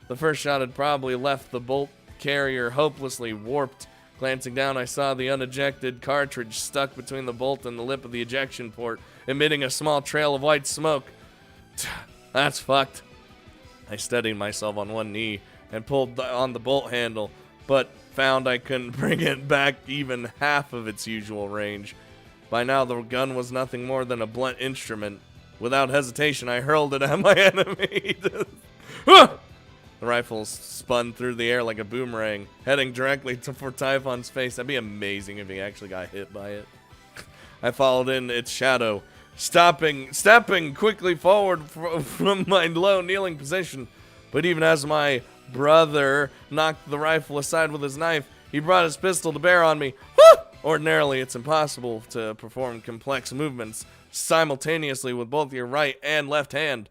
The first shot had probably left the bolt carrier hopelessly warped. Glancing down, I saw the unejected cartridge stuck between the bolt and the lip of the ejection port, emitting a small trail of white smoke. That's fucked. I steadied myself on one knee and pulled on the bolt handle, but found I couldn't bring it back even half of its usual range. By now, the gun was nothing more than a blunt instrument. Without hesitation, I hurled it at my enemy. The rifle spun through the air like a boomerang, heading directly for Typhon's face. That'd be amazing if he actually got hit by it. I followed in its shadow, stepping quickly forward from my low kneeling position. But even as my brother knocked the rifle aside with his knife, he brought his pistol to bear on me. Ordinarily, it's impossible to perform complex movements simultaneously with both your right and left hand.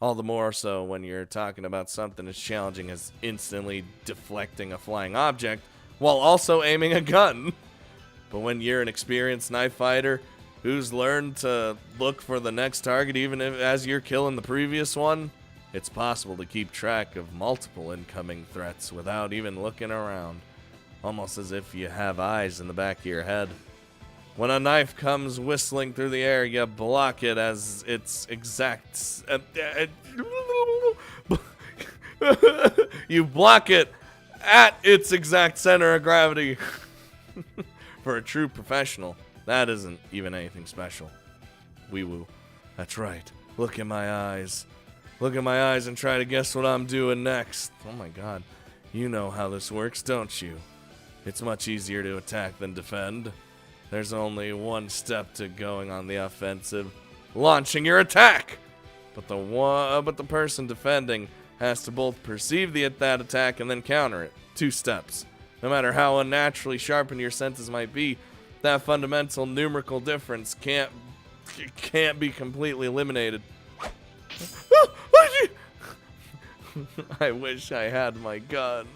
All the more so when you're talking about something as challenging as instantly deflecting a flying object while also aiming a gun. But when you're an experienced knife fighter who's learned to look for the next target even as you're killing the previous one, it's possible to keep track of multiple incoming threats without even looking around. Almost as if you have eyes in the back of your head. When a knife comes whistling through the air, you block it as its exact... you block it at its exact center of gravity. For a true professional, that isn't even anything special. Wee-woo. That's right. Look in my eyes. Look in my eyes and try to guess what I'm doing next. Oh my god. You know how this works, don't you? It's much easier to attack than defend. There's only one step to going on the offensive. Launching your attack! But the person defending has to both perceive that attack and then counter it. 2 steps. No matter how unnaturally sharpened your senses might be, that fundamental numerical difference can't be completely eliminated. I wish I had my gun.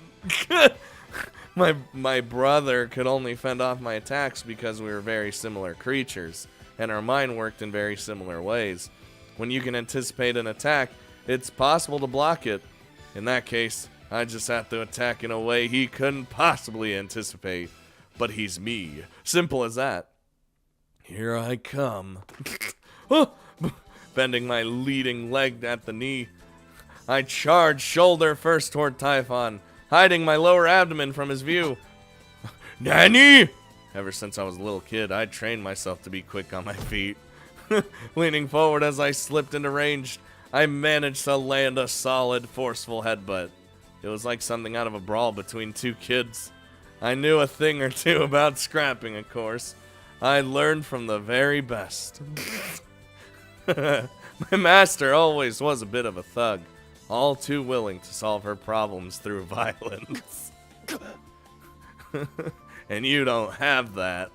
My brother could only fend off my attacks because we were very similar creatures, and our mind worked in very similar ways. When you can anticipate an attack, it's possible to block it. In that case, I just have to attack in a way he couldn't possibly anticipate. But he's me. Simple as that. Here I come. Bending my leading leg at the knee, I charged shoulder first toward Typhon, hiding my lower abdomen from his view. Nanny! Ever since I was a little kid, I trained myself to be quick on my feet. Leaning forward as I slipped into range, I managed to land a solid, forceful headbutt. It was like something out of a brawl between 2 kids. I knew a thing or two about scrapping, of course. I learned from the very best. My master always was a bit of a thug, all too willing to solve her problems through violence. And you don't have that.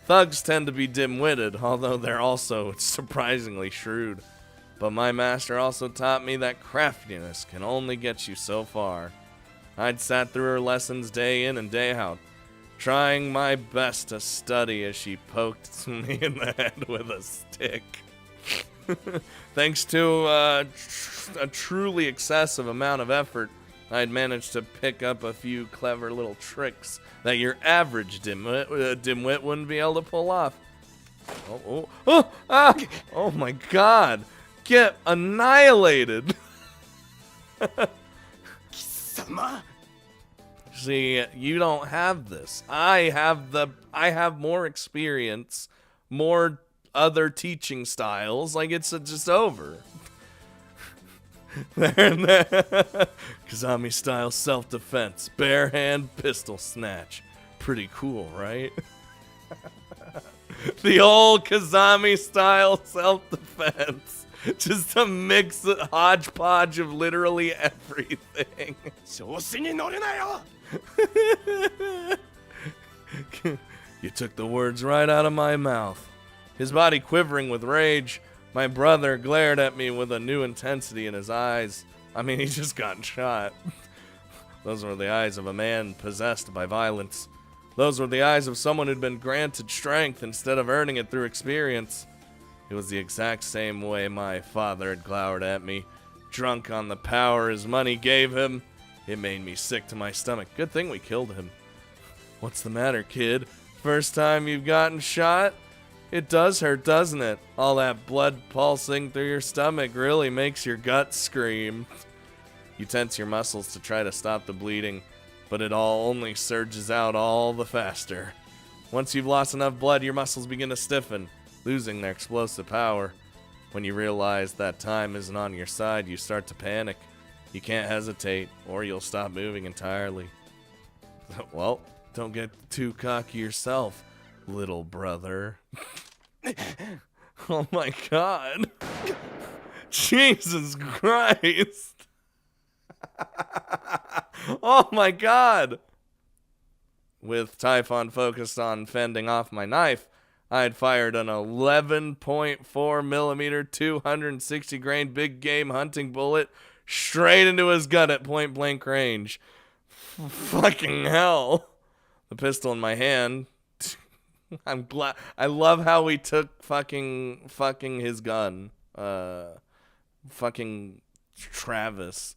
Thugs tend to be dim-witted, although they're also surprisingly shrewd. But my master also taught me that craftiness can only get you so far. I'd sat through her lessons day in and day out, trying my best to study as she poked me in the head with a stick. Thanks to a truly excessive amount of effort, I'd managed to pick up a few clever little tricks that your average dimwit wouldn't be able to pull off. Oh my god! Get annihilated! See, you don't have this. I have more experience, more other teaching styles. Like, it's just over. There and there. Kazami style self-defense. Bare hand pistol snatch. Pretty cool, right? The old Kazami style self-defense. Just a mix, a hodgepodge of literally everything. You took the words right out of my mouth. His body quivering with rage, my brother glared at me with a new intensity in his eyes. I mean, he just got shot. Those were the eyes of a man possessed by violence. Those were the eyes of someone who'd been granted strength instead of earning it through experience. It was the exact same way my father had glowered at me, drunk on the power his money gave him. It made me sick to my stomach. Good thing we killed him. What's the matter, kid? First time you've gotten shot? It does hurt, doesn't it? All that blood pulsing through your stomach really makes your gut scream. You tense your muscles to try to stop the bleeding, but it all only surges out all the faster. Once you've lost enough blood, your muscles begin to stiffen, losing their explosive power. When you realize that time isn't on your side, you start to panic. You can't hesitate, or you'll stop moving entirely. Well, don't get too cocky yourself, little brother. Oh my god. Jesus Christ. Oh my god. With Typhon focused on fending off my knife, I had fired an 11.4 millimeter 260 grain big game hunting bullet straight into his gut at point blank range. Fucking hell. The pistol in my hand. I'm glad. I love how we took fucking his gun. Fucking Travis.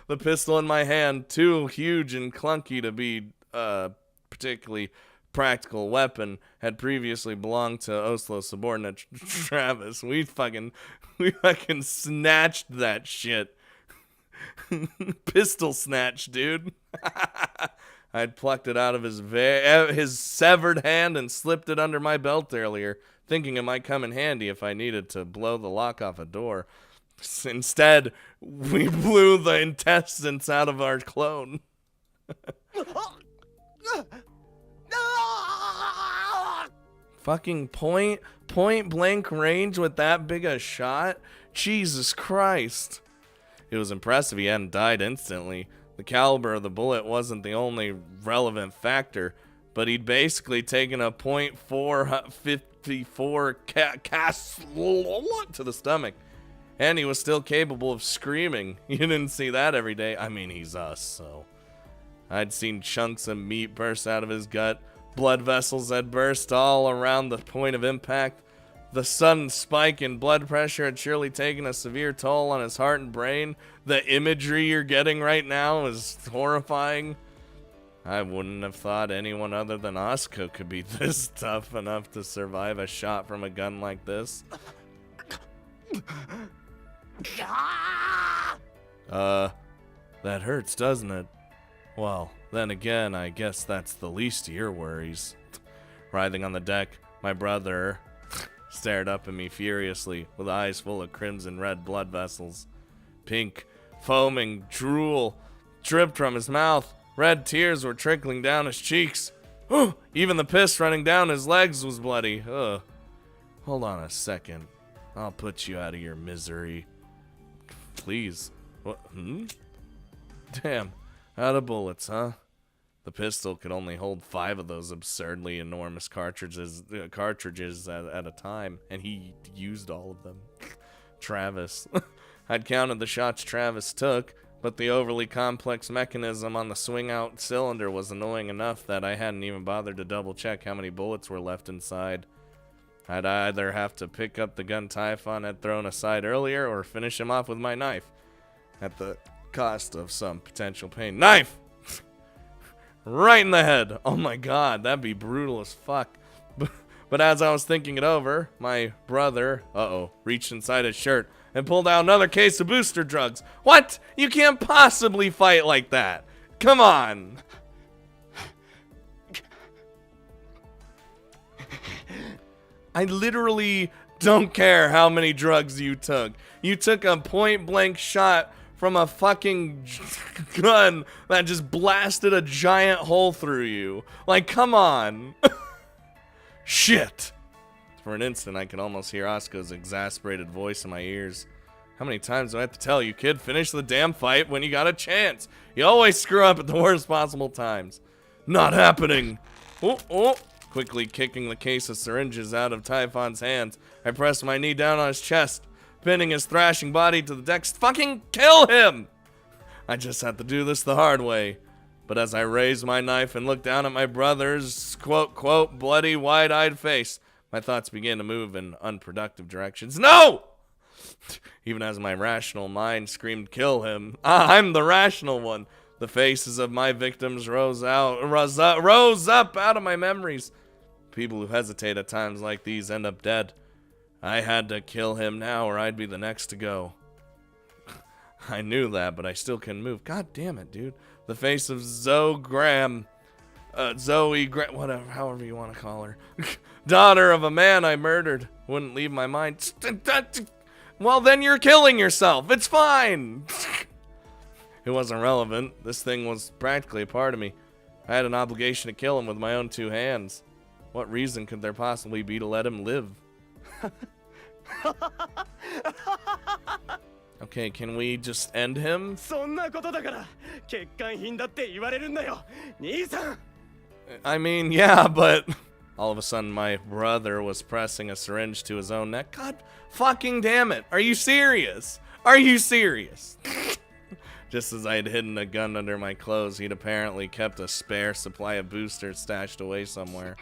The pistol in my hand, too huge and clunky to be particularly practical weapon, had previously belonged to Oslo's subordinate Travis. We fucking snatched that shit. Pistol snatch, dude. I'd plucked it out of his severed hand and slipped it under my belt earlier, thinking it might come in handy if I needed to blow the lock off a door. Instead, we blew the intestines out of our clone. Fucking point blank range with that big a shot? Jesus Christ. It was impressive he hadn't died instantly. The caliber of the bullet wasn't the only relevant factor, but he'd basically taken a .454 cast to the stomach. And he was still capable of screaming. You didn't see that every day. I mean, he's us, so. I'd seen chunks of meat burst out of his gut. Blood vessels had burst all around the point of impact. The sudden spike in blood pressure had surely taken a severe toll on his heart and brain. The imagery you're getting right now is horrifying. I wouldn't have thought anyone other than Asuka could be this tough enough to survive a shot from a gun like this. That hurts, doesn't it? Well, then again, I guess that's the least of your worries. Writhing on the deck, my brother stared up at me furiously, with eyes full of crimson red blood vessels. Pink, foaming drool dripped from his mouth. Red tears were trickling down his cheeks. Even the piss running down his legs was bloody. Hold on a second. I'll put you out of your misery. Please. What? Damn. Out of bullets, huh? The pistol could only hold 5 of those absurdly enormous cartridges at a time, and he used all of them. Travis. I'd counted the shots Travis took, but the overly complex mechanism on the swing-out cylinder was annoying enough that I hadn't even bothered to double-check how many bullets were left inside. I'd either have to pick up the gun Typhon had thrown aside earlier or finish him off with my knife, at the cost of some potential pain. Knife! Right in the head. Oh my god, that'd be brutal as fuck. But as I was thinking it over, my brother, reached inside his shirt and pulled out another case of booster drugs. What? You can't possibly fight like that. Come on. I literally don't care how many drugs you took. You took a point-blank shot from a fucking gun that just blasted a giant hole through you. Like, come on. Shit. For an instant, I could almost hear Asuka's exasperated voice in my ears. How many times do I have to tell you, kid? Finish the damn fight when you got a chance. You always screw up at the worst possible times. Not happening. Quickly kicking the case of syringes out of Typhon's hands, I pressed my knee down on his chest, pinning his thrashing body to the deck. Fucking kill him! I just had to do this the hard way. But as I raised my knife and looked down at my brother's quote, bloody, wide-eyed face, my thoughts began to move in unproductive directions. No! Even as my rational mind screamed, kill him. I'm the rational one. The faces of my victims rose up out of my memories. People who hesitate at times like these end up dead. I had to kill him now or I'd be the next to go. I knew that, but I still couldn't move. God damn it, dude. The face of Zoe Graham, whatever, however you want to call her, daughter of a man I murdered, wouldn't leave my mind. Well, then you're killing yourself. It's fine. It wasn't relevant. This thing was practically a part of me. I had an obligation to kill him with my own two hands. What reason could there possibly be to let him live? Okay, can we just end him? I mean, yeah, but all of a sudden my brother was pressing a syringe to his own neck. God fucking damn it. Are you serious? Are you serious? Just as I had hidden a gun under my clothes, he'd apparently kept a spare supply of boosters stashed away somewhere.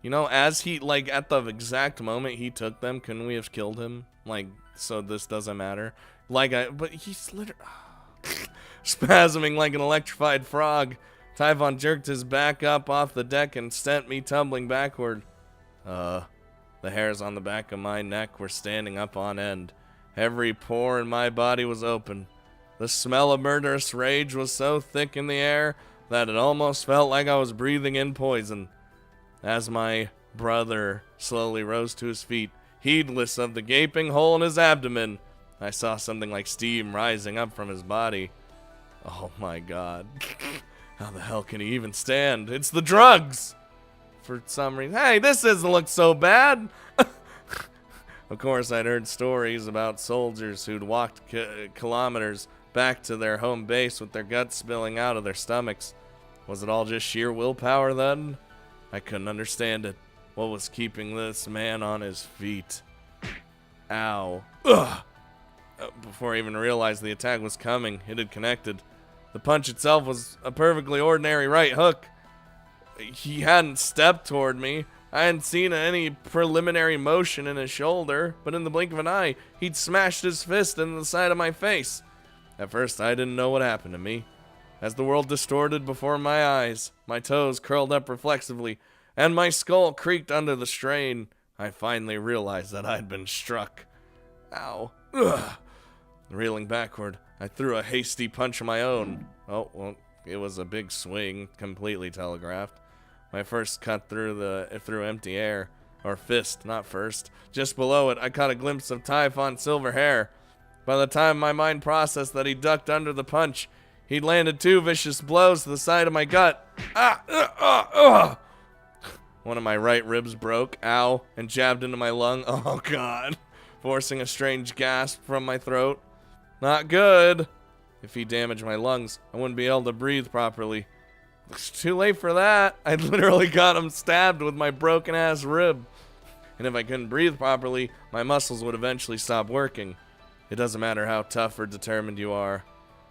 You know, as he, like, at the exact moment he took them, couldn't we have killed him? Like, so this doesn't matter. But he's literally spasming like an electrified frog. Typhon jerked his back up off the deck and sent me tumbling backward. The hairs on the back of my neck were standing up on end. Every pore in my body was open. The smell of murderous rage was so thick in the air that it almost felt like I was breathing in poison. As my brother slowly rose to his feet, heedless of the gaping hole in his abdomen, I saw something like steam rising up from his body. Oh my god. How the hell can he even stand? It's the drugs! For some reason. Hey, this doesn't look so bad! Of course, I'd heard stories about soldiers who'd walked kilometers back to their home base with their guts spilling out of their stomachs. Was it all just sheer willpower then? I couldn't understand it. What was keeping this man on his feet? Ow. Ugh. Before I even realized the attack was coming, it had connected. The punch itself was a perfectly ordinary right hook. He hadn't stepped toward me. I hadn't seen any preliminary motion in his shoulder, but in the blink of an eye, he'd smashed his fist into the side of my face. At first, I didn't know what happened to me. As the world distorted before my eyes, my toes curled up reflexively, and my skull creaked under the strain, I finally realized that I'd been struck. Ow. Ugh. Reeling backward, I threw a hasty punch of my own. Oh, well, it was a big swing, completely telegraphed. My first cut through empty air. Or fist, not first. Just below it, I caught a glimpse of Typhon's silver hair. By the time my mind processed that he ducked under the punch, he'd landed 2 vicious blows to the side of my gut. One of my right ribs broke, ow, and jabbed into my lung. Oh, God. Forcing a strange gasp from my throat. Not good. If he damaged my lungs, I wouldn't be able to breathe properly. It's too late for that. I literally got him stabbed with my broken-ass rib. And if I couldn't breathe properly, my muscles would eventually stop working. It doesn't matter how tough or determined you are.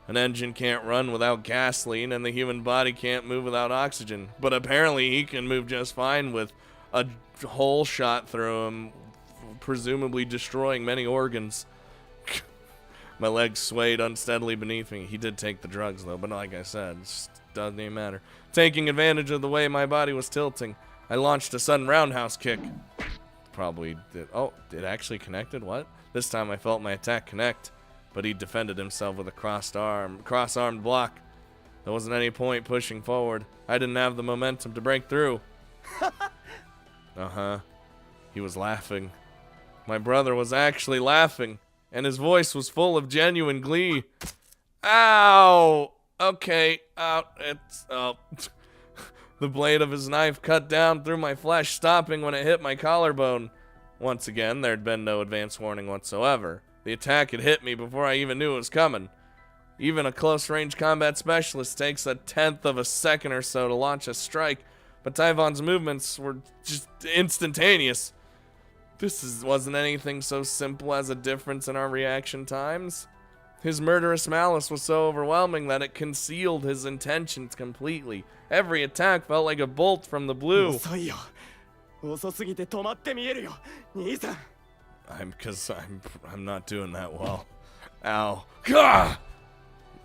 An engine can't run without gasoline, and the human body can't move without oxygen. But apparently he can move just fine with a hole shot through him, presumably destroying many organs. My legs swayed unsteadily beneath me. He did take the drugs, though, but like I said, it just doesn't even matter. Taking advantage of the way my body was tilting, I launched a sudden roundhouse kick. Probably did. Oh, it actually connected? What? This time I felt my attack connect, but he defended himself with a cross-armed block. There wasn't any point pushing forward. I didn't have the momentum to break through. Uh-huh. He was laughing. My brother was actually laughing, and his voice was full of genuine glee. Ow! Okay, it's, The blade of his knife cut down through my flesh, stopping when it hit my collarbone. Once again, there'd been no advance warning whatsoever. The attack had hit me before I even knew it was coming. Even a close-range combat specialist takes 1/10 of a second or so to launch a strike, but Typhon's movements were just instantaneous. Wasn't anything so simple as a difference in our reaction times. His murderous malice was so overwhelming that it concealed his intentions completely. Every attack felt like a bolt from the blue. 遅いよ。遅すぎて止まって見えるよ、兄さん。I'm not doing that well. Ow. Gah!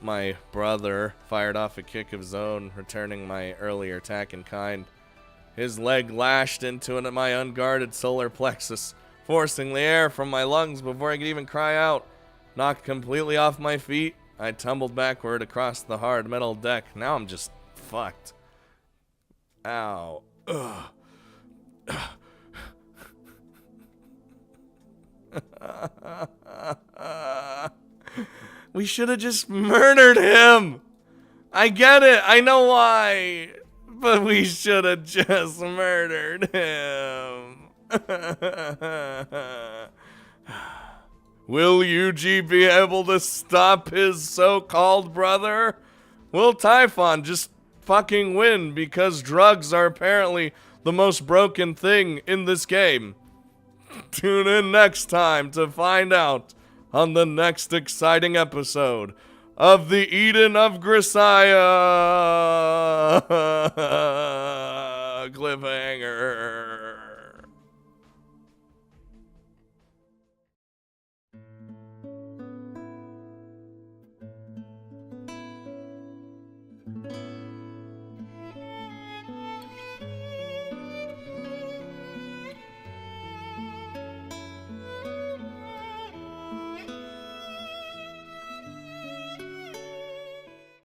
My brother fired off a kick of his own, returning my earlier attack in kind. His leg lashed into my unguarded solar plexus, forcing the air from my lungs before I could even cry out. Knocked completely off my feet, I tumbled backward across the hard metal deck. Now I'm just fucked. Ow. Ugh. We should have just murdered him. I get it. I know why. But we should have just murdered him. Will Yuji be able to stop his so-called brother? Will Typhon just fucking win because drugs are apparently the most broken thing in this game? Tune in next time to find out on the next exciting episode of the Eden of Grisaia cliffhanger.